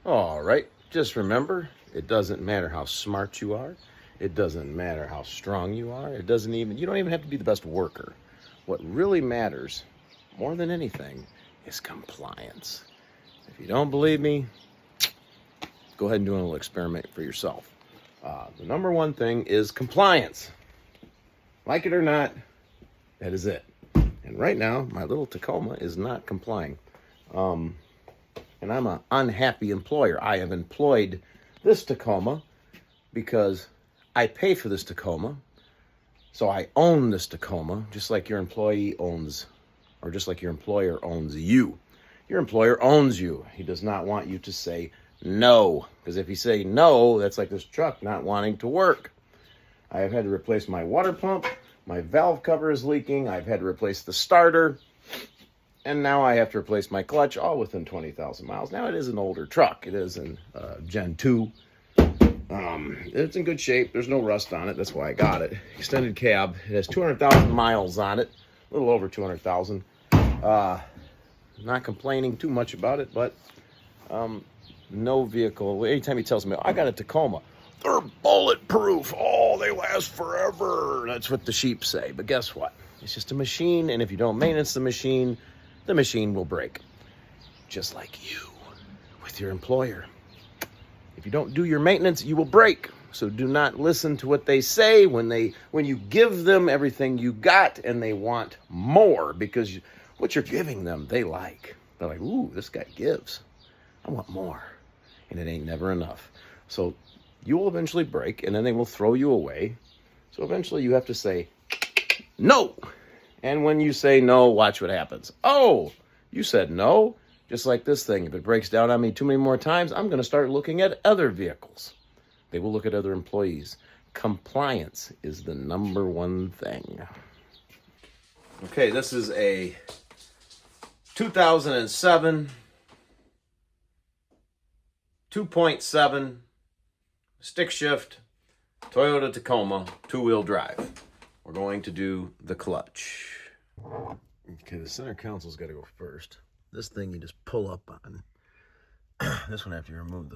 All right, just remember, it doesn't matter how smart you are. It doesn't matter how strong you are. You don't even have to be the best worker. What really matters, more than anything, is compliance. If you don't believe me, go ahead and do a little experiment for yourself. The number one thing is compliance. Like it or not, that is it. And right now, my little Tacoma is not complying. And I'm an unhappy employer. I have employed this Tacoma because I pay for this Tacoma. So I own this Tacoma, just like your employee owns, or just like your employer owns you. Your employer owns you. He does not want you to say no. Because if you say no, that's like this truck not wanting to work. I have had to replace my water pump. My valve cover is leaking. I've had to replace the starter. And now I have to replace my clutch, all within 20,000 miles. Now, it is an older truck. It is in Gen 2. It's in good shape. There's no rust on it. That's why I got it. Extended cab. It has 200,000 miles on it. A little over 200,000. Not complaining too much about it, but no vehicle. Anytime he tells me, I got a Tacoma, they're bulletproof. Oh, they last forever. That's what the sheep say. But guess what? It's just a machine, and if you don't maintenance the machine will break. Just like you with your employer. If you don't do your maintenance, you will break. So do not listen to what they say when you give them everything you got and they want more, because what you're giving them, they like. They're like, ooh, this guy gives. I want more. And it ain't never enough. So you will eventually break, and then they will throw you away. So eventually you have to say, no. And when you say no, watch what happens. Oh, you said no? Just like this thing. If it breaks down on me too many more times, I'm going to start looking at other vehicles. They will look at other employees. Compliance is the number one thing. Okay, this is a 2007 2.7 stick shift Toyota Tacoma two-wheel drive. We're going to do the clutch. Okay, the center console's got to go first. This thing you just pull up on. This one, after you remove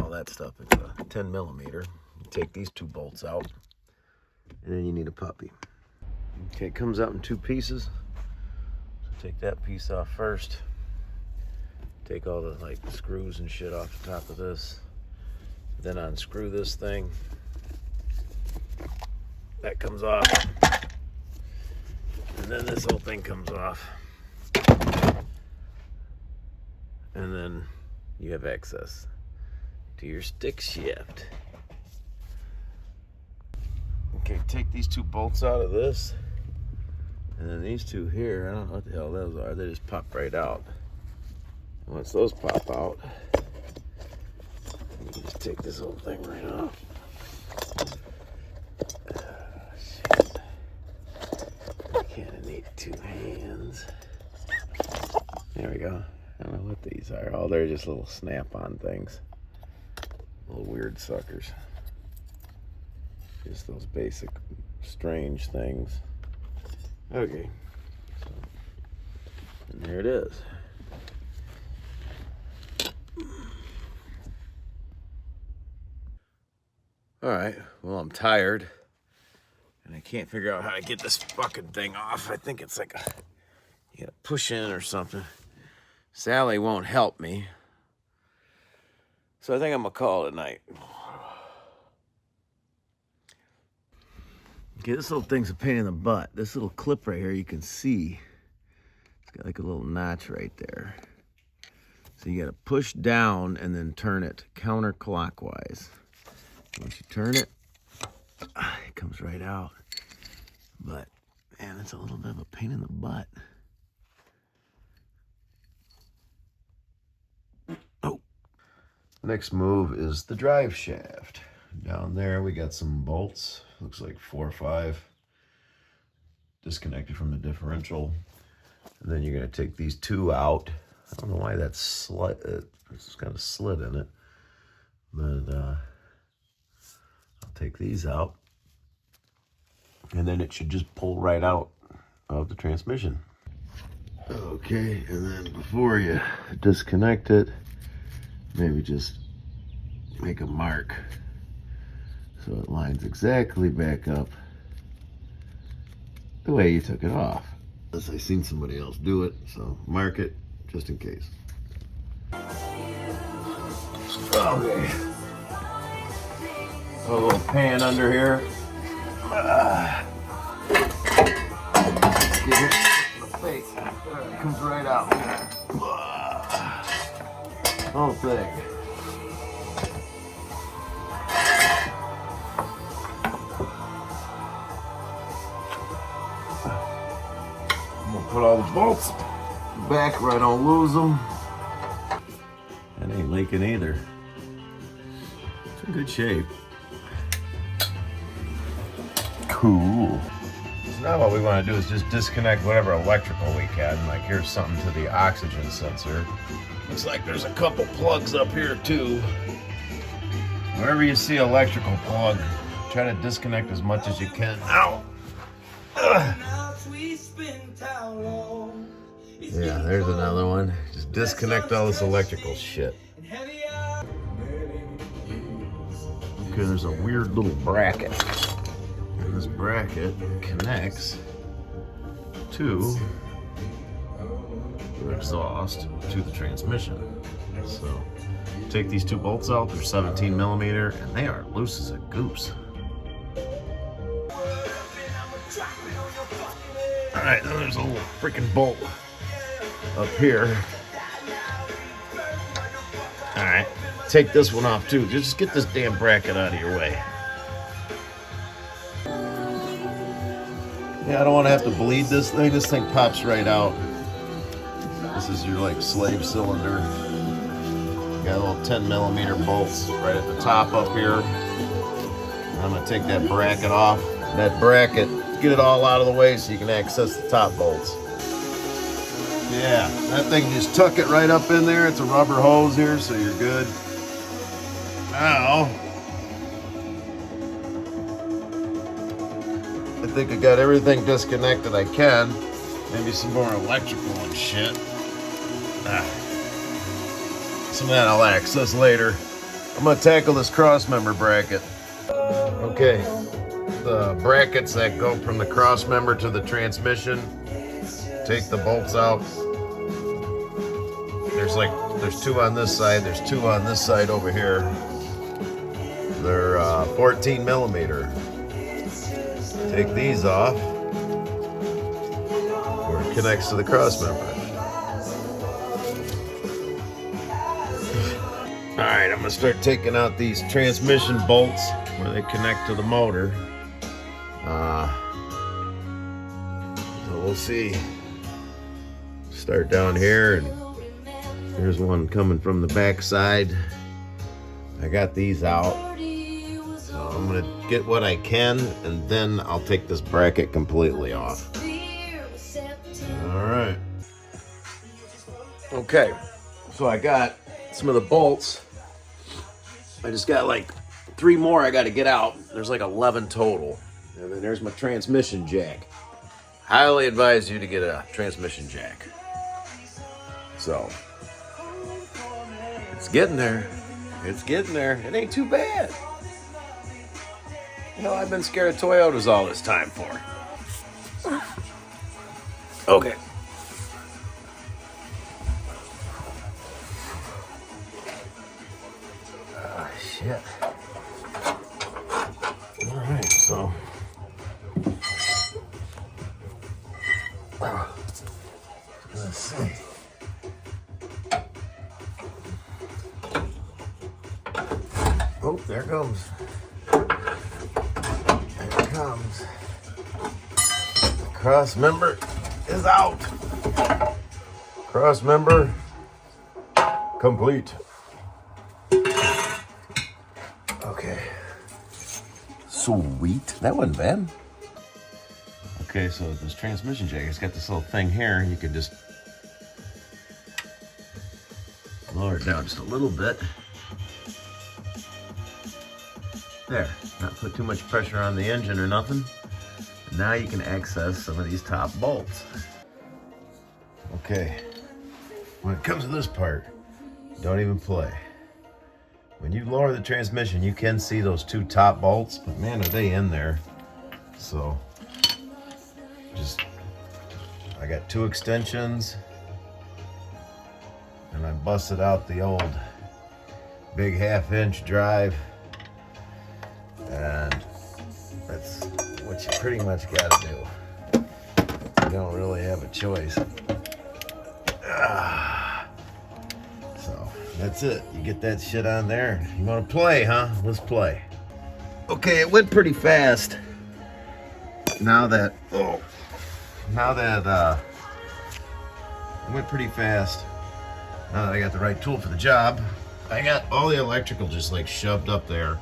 all that stuff, it's a 10 millimeter. You take these two bolts out, and then you need a puppy. Okay, it comes out in two pieces. So take that piece off first. Take all the screws and shit off the top of this. Then unscrew this thing. That comes off. And then this whole thing comes off. And then you have access to your stick shift. Okay, take these two bolts out of this. And then these two here, I don't know what the hell those are. They just pop right out. Once those pop out, you can just take this whole thing right off. Shit. I kinda need two hands. There we go. I don't know what these are. Oh, they're just little snap-on things. Little weird suckers. Just those basic strange things. Okay. So, and there it is. All right, well, I'm tired, and I can't figure out how to get this fucking thing off. I think it's like you gotta push in or something. Sally won't help me, so I think I'm gonna call it a night. Okay, this little thing's a pain in the butt. This little clip right here, you can see, it's got like a little notch right there. So you gotta push down and then turn it counterclockwise. Once you turn it, it comes right out. But, man, it's a little bit of a pain in the butt. Oh. Next move is the drive shaft. Down there, we got some bolts. Looks like 4 or 5. Disconnected from the differential. And then you're going to take these two out. I don't know why that's it's got a slit in it. But, I'll take these out, and then it should just pull right out of the transmission. Okay, and then before you disconnect it, maybe just make a mark so it lines exactly back up the way you took it off. As I seen somebody else do it, so mark it just in case. Okay. Put a little pan under here. Get it in the face. It comes right out. Whole thing. I'm gonna put all the bolts back where I don't lose them. That ain't leaking either. It's in good shape. Cool. So now what we want to do is just disconnect whatever electrical we can. Like here's something to the oxygen sensor. Looks like there's a couple plugs up here too. Wherever you see electrical plug, try to disconnect as much as you can. Ow! Ugh. Yeah, there's another one. Just disconnect all this electrical shit. Okay, there's a weird little bracket. And this bracket connects to the exhaust to the transmission. So take these two bolts out, they're 17 millimeter, and they are loose as a goose. All right, then there's a little freaking bolt up here. All right, take this one off too. Just get this damn bracket out of your way. Yeah, I don't want to have to bleed this thing. This thing pops right out. This is your like slave cylinder. Got little 10 millimeter bolts right at the top up here. I'm gonna take that bracket off. That bracket, get it all out of the way so you can access the top bolts. Yeah, that thing, just tuck it right up in there. It's a rubber hose here, so you're good. Now, I think I got everything disconnected I can. Maybe some more electrical and shit. Some of that I'll access later. I'm gonna tackle this cross member bracket. Okay, the brackets that go from the cross member to the transmission. Take the bolts out. There's two on this side. There's two on this side over here. They're 14 millimeter. Take these off where it connects to the cross member. All right, I'm gonna start taking out these transmission bolts where they connect to the motor. So we'll see. Start down here, and here's one coming from the back side. I got these out. So I'm gonna get what I can, and then I'll take this bracket completely off. All right. Okay, so I got some of the bolts. I just got like 3 more I gotta get out. There's like 11 total. And then there's my transmission jack. Highly advise you to get a transmission jack. So, it's getting there. It's getting there. It ain't too bad. You know, I've been scared of Toyotas all this time for. Okay. Shit. All right, so. Let's see. Oh, there it comes. There it comes. The cross member is out. Cross member complete. Okay. Sweet. That wasn't bad. Okay, so this transmission jack, it's got this little thing here. You can just lower it down just a little bit. There, not put too much pressure on the engine or nothing. And now you can access some of these top bolts. Okay, when it comes to this part, don't even play. When you lower the transmission, you can see those two top bolts, but man, are they in there. So, I got 2 extensions, and I busted out the old big 1/2-inch drive, and that's what you pretty much gotta do. You don't really have a choice. So that's it. You get that shit on there. You wanna play, huh? Let's play. Okay, it went pretty fast. Now that it went pretty fast. Now that I got the right tool for the job, I got all the electrical just like shoved up there.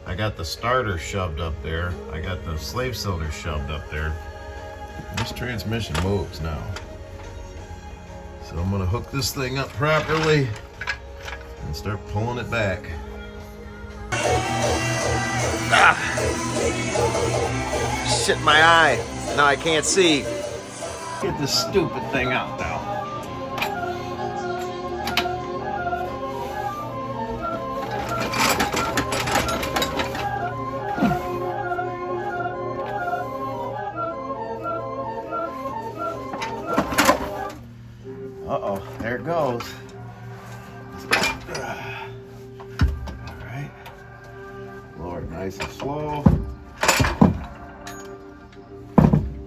I got the starter shoved up there. I got the slave cylinder shoved up there. This transmission moves now. So I'm gonna hook this thing up properly and start pulling it back. Ah! Shit in my eye. Now I can't see. Get this stupid thing out now. Uh-oh, there it goes. All right. Lower it nice and slow.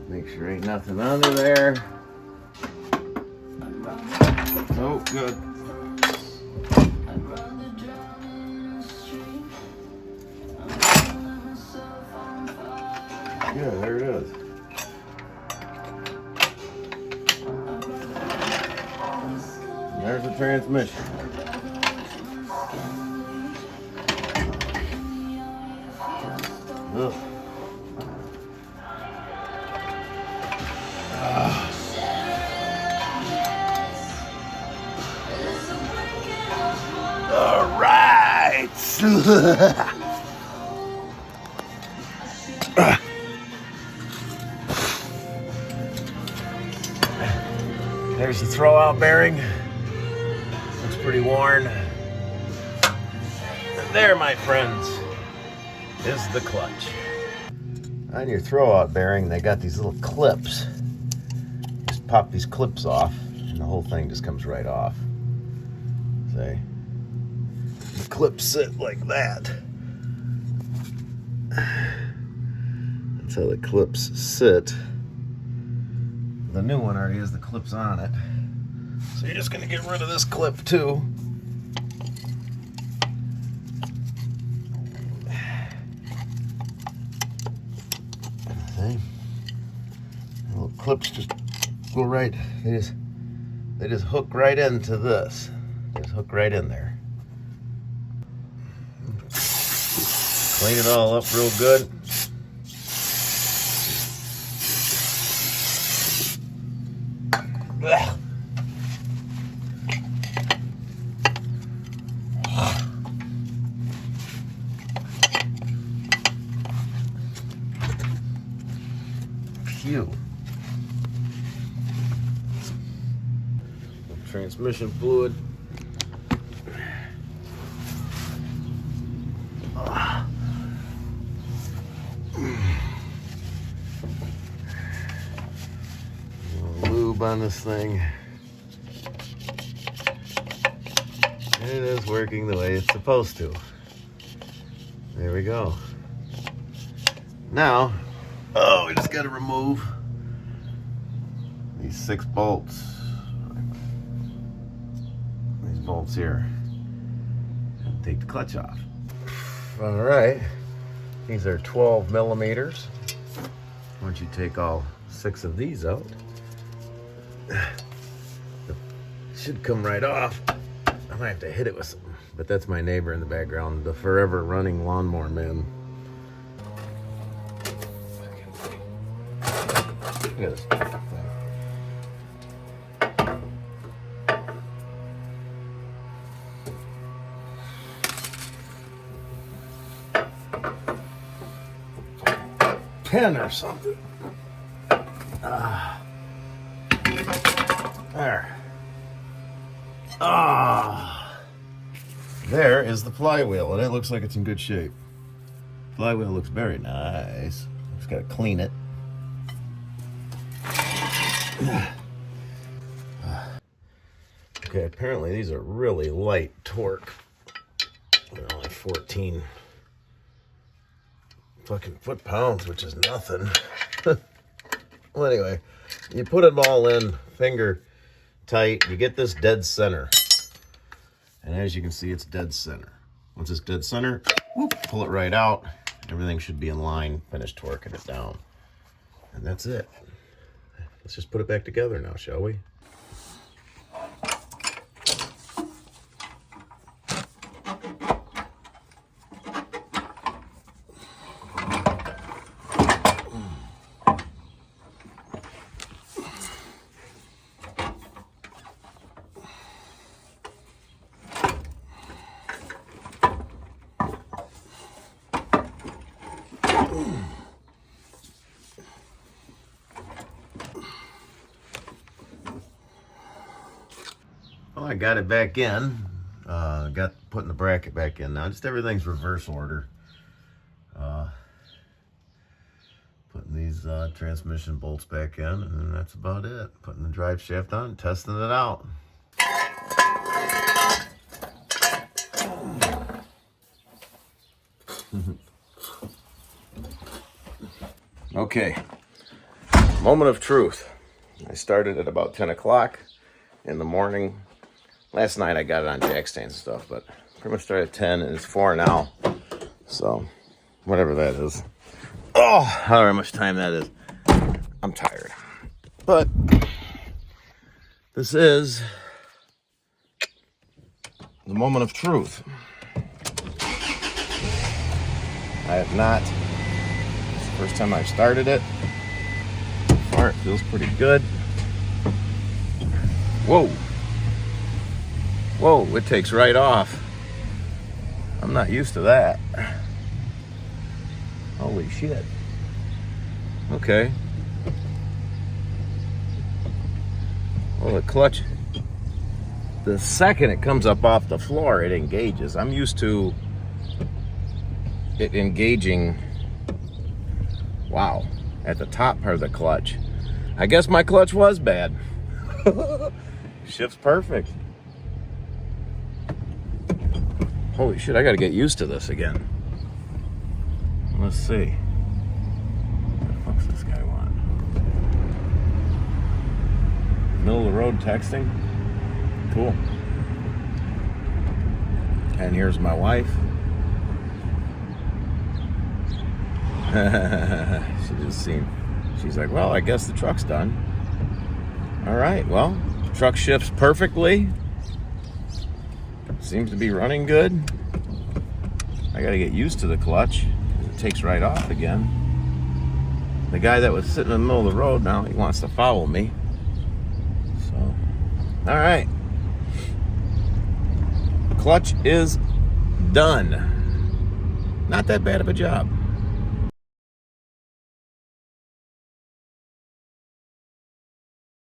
Make sure ain't nothing under there. Oh, good. Yeah, there it is. There's the transmission. Ugh. All right. There's the throwout bearing. Looks pretty worn. And there, my friends, is the clutch. On your throwout bearing, they got these little clips. Just pop these clips off, and the whole thing just comes right off. See? The clips sit like that. That's how the clips sit. The new one already has the clips on it. So you're just gonna get rid of this clip too. See? The little clips just go right, they just hook right into this. They just hook right in there. Clean it all up real good. Ugh. Phew. Transmission fluid. Lube on this thing. It is working the way it's supposed to. There we go. Now, we just got to remove these 6 bolts. These bolts here. And take the clutch off. All right. These are 12 millimeters. Once you take all 6 of these out, it should come right off. I might have to hit it with something, but that's my neighbor in the background, the forever running lawnmower man. Look at this thing. Pen or something. There. there is the flywheel, and it looks like it's in good shape. Flywheel looks very nice. Just gotta clean it. Okay, apparently these are really light torque. They're only 14 fucking foot-pounds, which is nothing. Well, anyway, you put it all in, finger tight, you get this dead center. And as you can see, it's dead center. Once it's dead center, whoop, pull it right out. Everything should be in line. Finish torquing it down. And that's it. Let's just put it back together now, shall we? Well, I got it back in. Got putting the bracket back in now. Just everything's reverse order. Putting these transmission bolts back in, and that's about it. Putting the drive shaft on, testing it out. Okay, moment of truth. I started at about 10 o'clock in the morning. Last night I got it on jack stands and stuff, but pretty much started at 10 and it's 4 now. So, whatever that is. Oh, however much time that is. I'm tired. But, this is the moment of truth. I have not. It's the first time I've started it. So far, it feels pretty good. Whoa. Whoa, it takes right off. I'm not used to that. Holy shit. Okay. Well, the clutch, the second it comes up off the floor, it engages. I'm used to it engaging, wow, at the top part of the clutch. I guess my clutch was bad. Shift's perfect. Holy shit, I gotta get used to this again. Let's see. What the fuck's this guy want? Middle of the road texting? Cool. And here's my wife. She's like, well, I guess the truck's done. All right, well, truck shifts perfectly. Seems to be running good. I gotta get used to the clutch. It takes right off again. The guy that was sitting in the middle of the road now, he wants to follow me. So, all right. Clutch is done. Not that bad of a job.